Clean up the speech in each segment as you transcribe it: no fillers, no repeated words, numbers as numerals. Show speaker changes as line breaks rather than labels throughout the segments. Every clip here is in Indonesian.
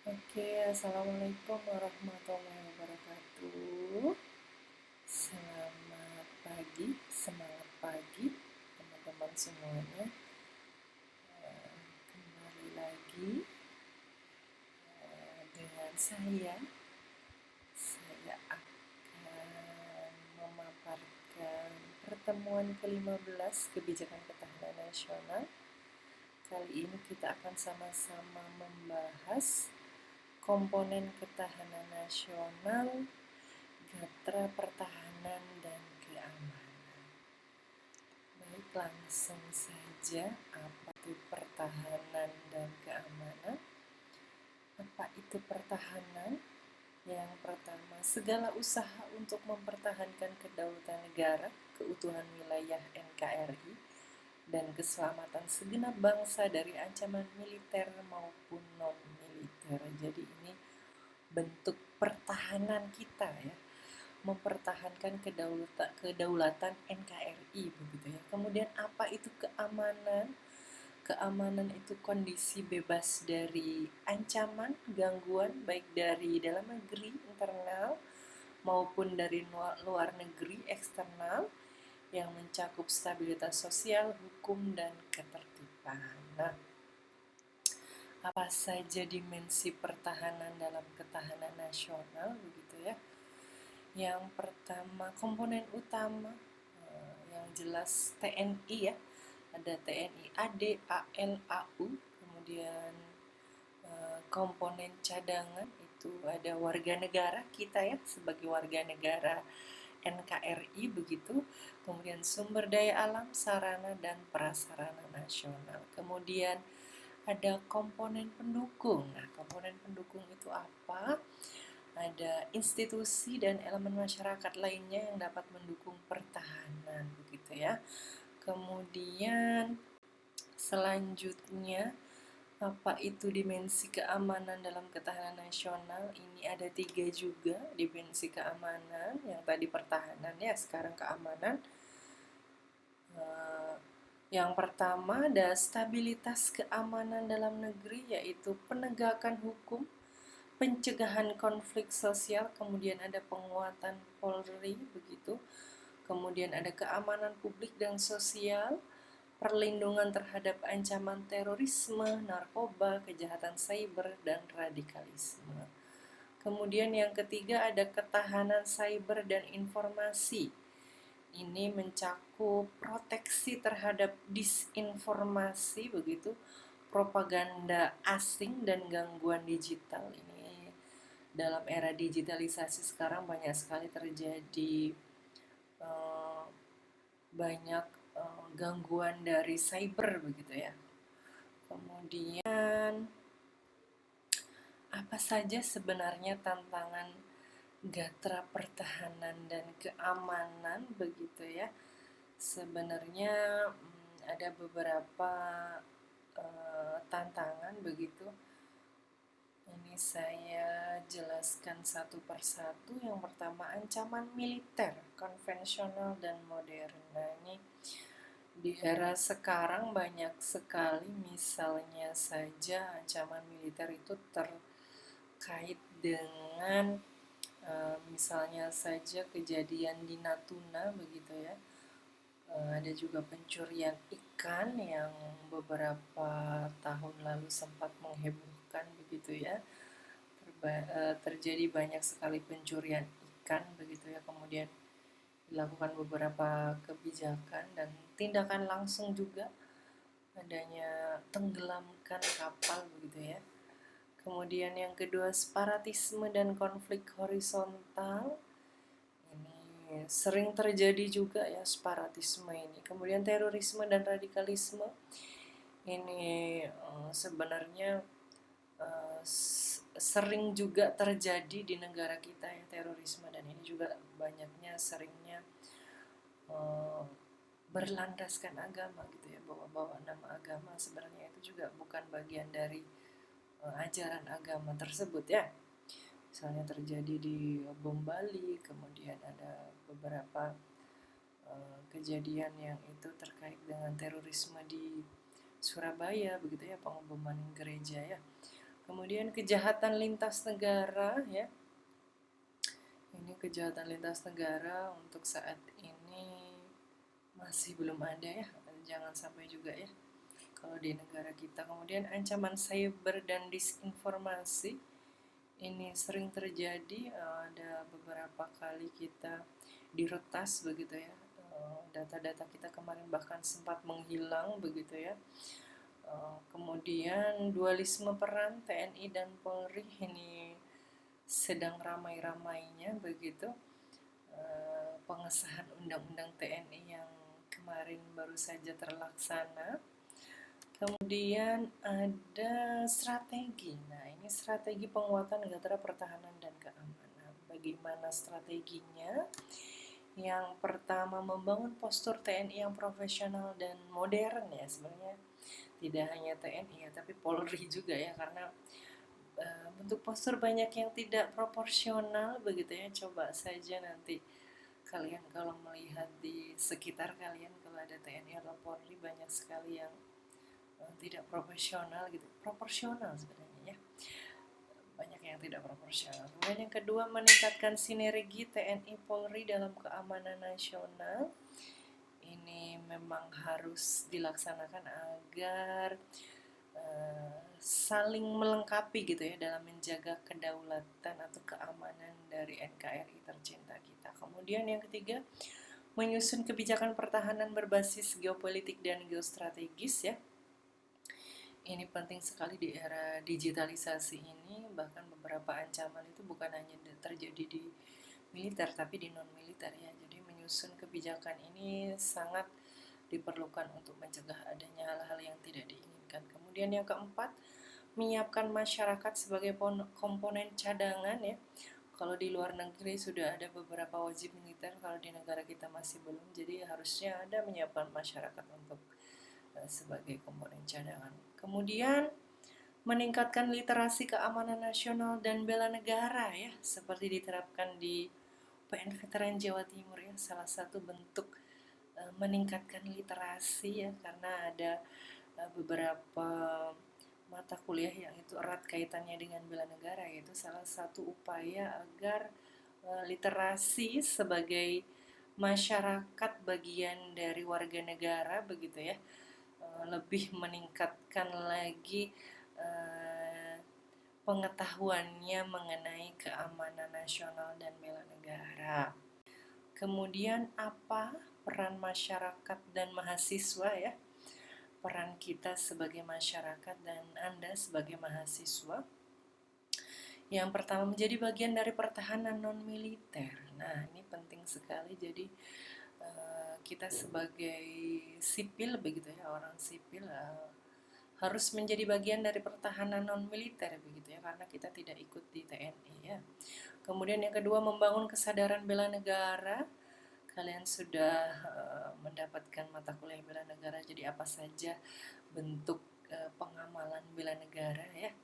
Oke, assalamualaikum warahmatullahi wabarakatuh. Selamat pagi, semangat pagi, teman-teman semuanya. Kembali lagi dengan saya akan memaparkan pertemuan ke-15 kebijakan ketahanan nasional. Kali ini kita akan sama-sama membahas komponen ketahanan nasional, gatra pertahanan, dan keamanan. Baik, langsung saja, apa itu pertahanan dan keamanan? Apa itu pertahanan? Yang pertama, segala usaha untuk mempertahankan kedaulatan negara, keutuhan wilayah NKRI, dan keselamatan segenap bangsa dari ancaman militer maupun non-militer. Jadi ini bentuk pertahanan kita ya, mempertahankan kedaulatan NKRI begitu ya. Kemudian apa itu keamanan? Keamanan itu kondisi bebas dari ancaman, gangguan baik dari dalam negeri, internal maupun dari luar negeri, eksternal, yang mencakup stabilitas sosial, hukum, dan ketertiban. Nah, apa saja dimensi pertahanan dalam ketahanan nasional begitu ya? Yang pertama, komponen utama yang jelas TNI ya. Ada TNI AD, AL, AU, kemudian komponen cadangan itu ada warga negara kita ya, sebagai warga negara NKRI begitu. Kemudian sumber daya alam, sarana dan prasarana nasional. Kemudian ada komponen pendukung. Nah, komponen pendukung itu apa? Ada institusi dan elemen masyarakat lainnya yang dapat mendukung pertahanan begitu ya. Kemudian selanjutnya, apa itu dimensi keamanan dalam ketahanan nasional? Ini ada 3 juga dimensi keamanan. Yang tadi pertahanan ya, sekarang keamanan. Yang pertama ada stabilitas keamanan dalam negeri, yaitu penegakan hukum, pencegahan konflik sosial, kemudian ada penguatan Polri begitu. Kemudian ada keamanan publik dan sosial, perlindungan terhadap ancaman terorisme, narkoba, kejahatan cyber, dan radikalisme. Kemudian yang ketiga ada ketahanan cyber dan informasi. Ini mencakup proteksi terhadap disinformasi begitu, propaganda asing dan gangguan digital. Ini dalam era digitalisasi sekarang banyak sekali terjadi banyak gangguan dari cyber begitu ya. Kemudian apa saja sebenarnya tantangan gatra pertahanan dan keamanan begitu ya. Sebenarnya ada beberapa tantangan begitu. Ini saya jelaskan satu persatu. Yang pertama, ancaman militer konvensional dan modern. Nah, ini di era sekarang banyak sekali, misalnya saja ancaman militer itu terkait dengan misalnya saja kejadian di Natuna begitu ya. Ada juga pencurian ikan yang beberapa tahun lalu sempat menghebohkan begitu ya. Terjadi banyak sekali pencurian ikan begitu ya, kemudian dilakukan beberapa kebijakan dan tindakan langsung juga, adanya tenggelamkan kapal begitu ya. Kemudian yang kedua, separatisme dan konflik horizontal. Ini sering terjadi juga ya, separatisme ini. Kemudian terorisme dan radikalisme. Ini sebenarnya sering juga terjadi di negara kita ya, terorisme, dan ini juga banyaknya seringnya berlandaskan agama gitu ya, bawa-bawa nama agama, sebenarnya itu juga bukan bagian dari ajaran agama tersebut ya. Misalnya terjadi di bom Bali, kemudian ada beberapa kejadian yang itu terkait dengan terorisme di Surabaya begitu ya, pengeboman gereja ya. Kemudian kejahatan lintas negara ya. Ini kejahatan lintas negara untuk saat ini masih belum ada ya. Jangan sampai juga ya kalau di negara kita. Kemudian ancaman cyber dan disinformasi ini sering terjadi. Ada beberapa kali kita diretas begitu ya. Data-data kita kemarin bahkan sempat menghilang begitu ya. Kemudian dualisme peran TNI dan Polri ini sedang ramai-ramainya begitu. Pengesahan undang-undang TNI yang kemarin baru saja terlaksana. Kemudian ada strategi. Nah, ini strategi penguatan negara pertahanan dan keamanan. Bagaimana strateginya? Yang pertama, membangun postur TNI yang profesional dan modern ya. Sebenarnya tidak hanya TNI ya, tapi Polri juga ya, karena bentuk postur banyak yang tidak proporsional begitu ya. Coba saja nanti kalian kalau melihat di sekitar kalian, kalau ada TNI atau Polri, banyak sekali yang tidak proporsional gitu. Proporsional sebenarnya ya, banyak yang tidak proporsional. Kemudian yang kedua, meningkatkan sinergi TNI Polri dalam keamanan nasional. Ini memang harus dilaksanakan agar saling melengkapi gitu ya dalam menjaga kedaulatan atau keamanan dari NKRI tercinta kita. Kemudian yang ketiga, menyusun kebijakan pertahanan berbasis geopolitik dan geostrategis ya. Ini penting sekali di era digitalisasi ini. Bahkan beberapa ancaman itu bukan hanya terjadi di militer tapi di non militer ya. Jadi menyusun kebijakan ini sangat diperlukan untuk mencegah adanya hal-hal yang tidak diinginkan. Kemudian yang keempat, menyiapkan masyarakat sebagai komponen cadangan ya. Kalau di luar negeri sudah ada beberapa wajib militer, kalau di negara kita masih belum. Jadi harusnya ada menyiapkan masyarakat untuk sebagai komponen cadangan. Kemudian meningkatkan literasi keamanan nasional dan bela negara ya, seperti diterapkan di PN Veteran Jawa Timur ya. Salah satu bentuk meningkatkan literasi ya, karena ada beberapa mata kuliah yang itu erat kaitannya dengan bela negara, yaitu salah satu upaya agar literasi sebagai masyarakat bagian dari warga negara begitu ya, lebih meningkatkan lagi pengetahuannya mengenai keamanan nasional dan bela negara. Kemudian apa peran masyarakat dan mahasiswa ya? Peran kita sebagai masyarakat dan Anda sebagai mahasiswa. Yang pertama, menjadi bagian dari pertahanan non-militer. Nah, ini penting sekali. Jadi kita sebagai sipil begitu ya, orang sipil harus menjadi bagian dari pertahanan non-militer begitu ya, karena kita tidak ikut di TNI ya. Kemudian yang kedua, membangun kesadaran bela negara. Kalian sudah mendapatkan mata kuliah bela negara, jadi apa saja bentuk pengamalan bela negara ya.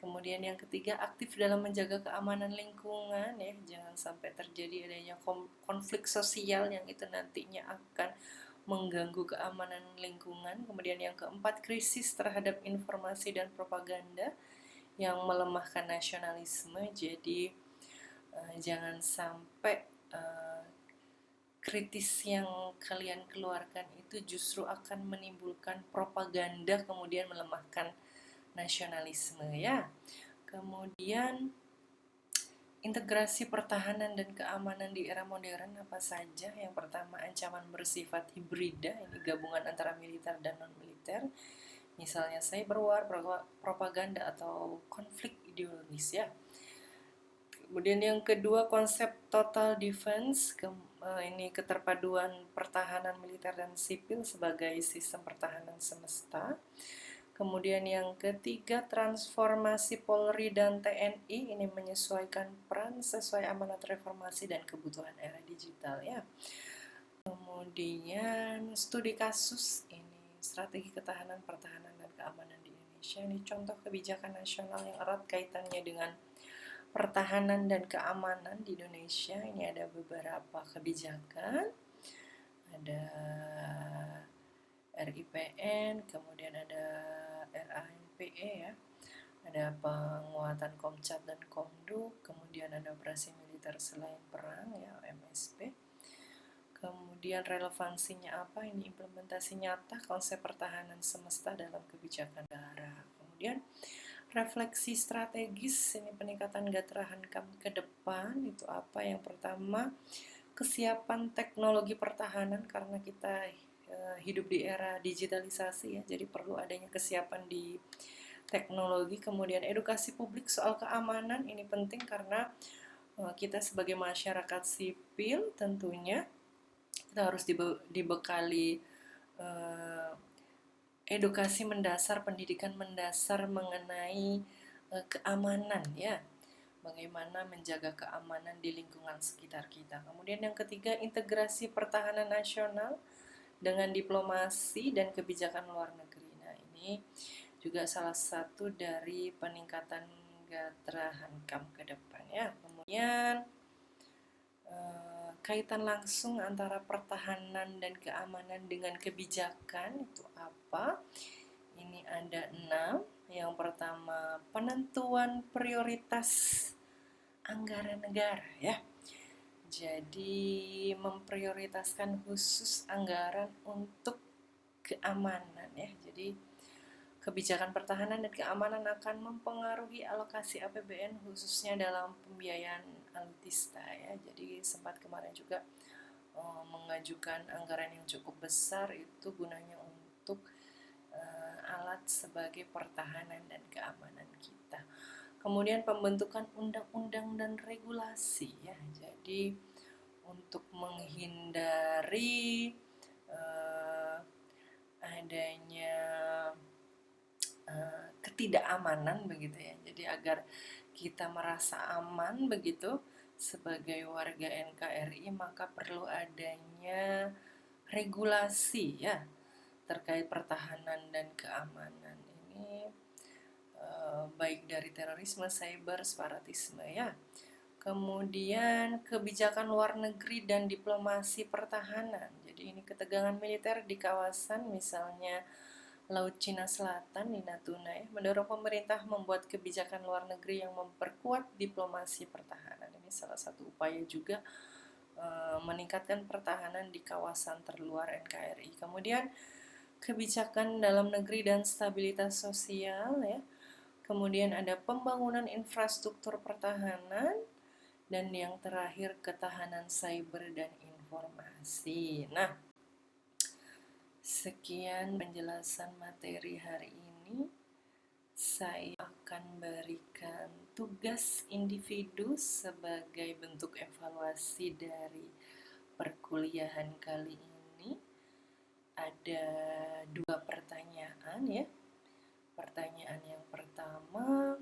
Kemudian yang ketiga, aktif dalam menjaga keamanan lingkungan ya, jangan sampai terjadi adanya konflik sosial yang itu nantinya akan mengganggu keamanan lingkungan. Kemudian yang keempat, krisis terhadap informasi dan propaganda yang melemahkan nasionalisme. Jadi jangan sampai kritis yang kalian keluarkan itu justru akan menimbulkan propaganda, kemudian melemahkan nasionalisme ya. Kemudian integrasi pertahanan dan keamanan di era modern apa saja? Yang pertama, ancaman bersifat hibrida, ini gabungan antara militer dan non-militer. Misalnya cyber war, propaganda atau konflik ideologis ya. Kemudian yang kedua, konsep total defense, ini keterpaduan pertahanan militer dan sipil sebagai sistem pertahanan semesta. Kemudian yang ketiga, transformasi Polri dan TNI, ini menyesuaikan peran sesuai amanat reformasi dan kebutuhan era digital ya. Kemudian studi kasus, ini strategi ketahanan, pertahanan dan keamanan di Indonesia. Ini contoh kebijakan nasional yang erat kaitannya dengan pertahanan dan keamanan di Indonesia. Ini ada beberapa kebijakan, ada RIPN, kemudian ada RANPE ya, ada penguatan Komcat dan Komduk, kemudian ada operasi militer selain perang ya MSP. Kemudian relevansinya apa? Ini implementasi nyata konsep pertahanan semesta dalam kebijakan negara. Kemudian refleksi strategis, ini peningkatan Gatra Hankam ke depan itu apa? Yang pertama, kesiapan teknologi pertahanan karena kita hidup di era digitalisasi ya, jadi perlu adanya kesiapan di teknologi. Kemudian edukasi publik soal keamanan, ini penting karena kita sebagai masyarakat sipil tentunya kita harus dibekali edukasi mendasar, pendidikan mendasar mengenai keamanan ya, bagaimana menjaga keamanan di lingkungan sekitar kita. Kemudian yang ketiga, integrasi pertahanan nasional dengan diplomasi dan kebijakan luar negeri. Nah, ini juga salah satu dari peningkatan Gatra Hankam ke depan ya. Kemudian kaitan langsung antara pertahanan dan keamanan dengan kebijakan itu apa? Ini ada 6. Yang pertama, penentuan prioritas anggaran negara ya. Jadi memprioritaskan khusus anggaran untuk keamanan ya. Jadi kebijakan pertahanan dan keamanan akan mempengaruhi alokasi APBN khususnya dalam pembiayaan alutsista ya. Jadi sempat kemarin juga mengajukan anggaran yang cukup besar itu gunanya untuk alat sebagai pertahanan dan keamanan kita. Kemudian pembentukan undang-undang dan regulasi ya. Jadi untuk menghindari adanya ketidakamanan begitu ya. Jadi agar kita merasa aman begitu sebagai warga NKRI, maka perlu adanya regulasi ya terkait pertahanan dan keamanan ini, baik dari terorisme, cyber, separatisme ya. Kemudian kebijakan luar negeri dan diplomasi pertahanan. Jadi ini ketegangan militer di kawasan misalnya Laut Cina Selatan di Natuna ya, mendorong pemerintah membuat kebijakan luar negeri yang memperkuat diplomasi pertahanan. Ini salah satu upaya juga meningkatkan pertahanan di kawasan terluar NKRI. Kemudian kebijakan dalam negeri dan stabilitas sosial ya. Kemudian ada pembangunan infrastruktur pertahanan, dan yang terakhir ketahanan cyber dan informasi. Nah, sekian penjelasan materi hari ini. Saya akan berikan tugas individu sebagai bentuk evaluasi dari perkuliahan kali ini. Ada 2 pertanyaan ya. Pertanyaan yang pertama,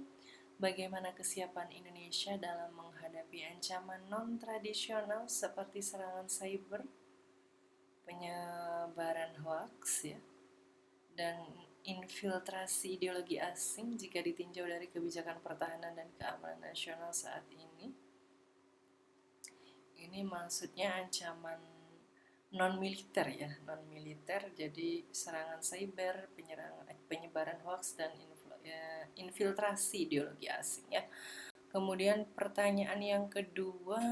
bagaimana kesiapan Indonesia dalam menghadapi ancaman non-tradisional seperti serangan cyber, penyebaran hoax ya, dan infiltrasi ideologi asing jika ditinjau dari kebijakan pertahanan dan keamanan nasional saat ini? Ini maksudnya ancaman non-militer ya, non-militer, jadi serangan cyber, penyebaran hoax, dan infiltrasi ideologi asing ya. Kemudian pertanyaan yang kedua,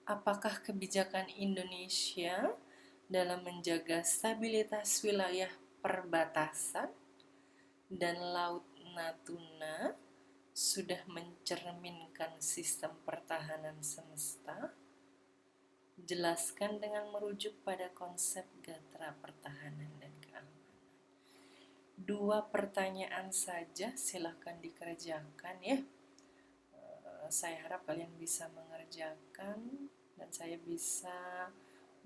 apakah kebijakan Indonesia dalam menjaga stabilitas wilayah perbatasan dan Laut Natuna sudah mencerminkan sistem pertahanan semesta? Jelaskan dengan merujuk pada konsep Gatra pertahanan dan keamanan. 2 pertanyaan saja, silahkan dikerjakan ya. Saya harap kalian bisa mengerjakan dan saya bisa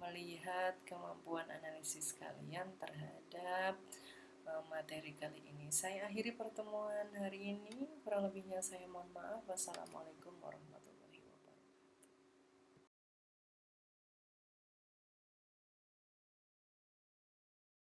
melihat kemampuan analisis kalian terhadap materi kali ini. Saya akhiri pertemuan hari ini, kurang lebihnya saya mohon maaf. Wassalamualaikum warahmatullahi wabarakatuh.